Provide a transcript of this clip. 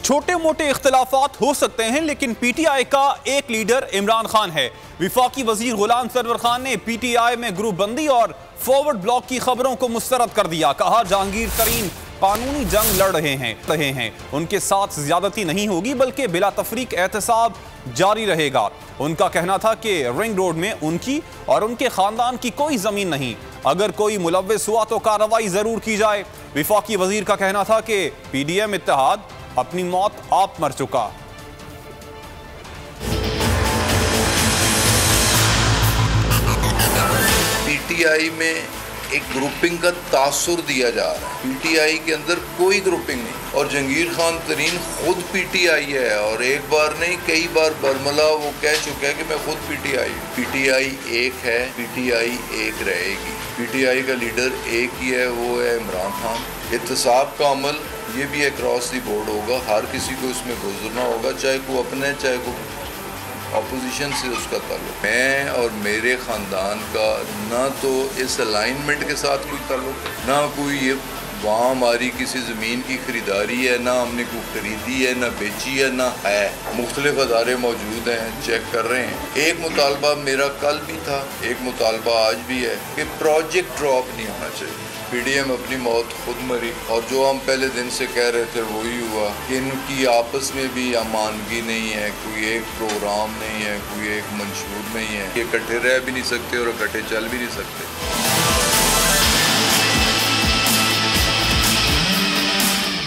छोटे मोटे इख्तिलाफात हो सकते हैं, लेकिन पीटीआई का एक लीडर इमरान खान है। विफाकी वजीर गुलाम सरवर खान ने पीटीआई में ग्रुप बंदी और फॉरवर्ड ब्लॉक की खबरों को मुस्तरद कर दिया। कहा, जहांगीर तरीन कानूनी जंग लड़ रहे हैं। उनके साथ ज्यादती नहीं होगी, बल्कि बिला तफरीक एहतसाब जारी रहेगा। उनका कहना था कि रिंग रोड में उनकी और उनके खानदान की कोई जमीन नहीं। अगर कोई मुलव्विस हुआ तो कार्रवाई जरूर की जाए। विफाकी वजीर का कहना था कि पीडीएम इत्तेहाद अपनी मौत आप मर चुका। पीटीआई में एक ग्रुपिंग का तासुर दिया जा रहा है। पीटीआई के अंदर कोई ग्रुपिंग नहीं, और जहांगीर खान तरीन खुद पीटीआई है, और एक बार नहीं कई बार बरमला वो कह चुका है कि मैं खुद पीटीआई एक है, पीटीआई एक रहेगी। पीटीआई का लीडर एक ही है, वो है इमरान खान। एहतसाब का अमल ये भी अक्रॉस दी बोर्ड होगा, हर किसी को इसमें गुजरना होगा, चाहे को अपने चाहे को अपोजिशन से उसका ताल्लुक। मैं और मेरे ख़ानदान का ना तो इस अलाइनमेंट के साथ कोई ताल्लुक, ना कोई ये वहाँ हमारी किसी ज़मीन की ख़रीदारी है, ना हमने कोई ख़रीदी है, ना बेची है, ना है। मुख्तलिफ अदारे मौजूद हैं, चेक कर रहे हैं। एक मुतालबा मेरा कल भी था, एक मुतालबा आज भी है कि प्रोजेक्ट ड्रॉप नहीं होना चाहिए। पीडीएम अपनी मौत खुद मरी, और जो हम पहले दिन से कह रहे थे वही हुआ कि इनकी आपस में भी अमानगी नहीं है, कोई एक प्रोग्राम नहीं है, कोई एक मंशूर नहीं है। ये इकट्ठे रह भी नहीं सकते और इकट्ठे चल भी नहीं सकते।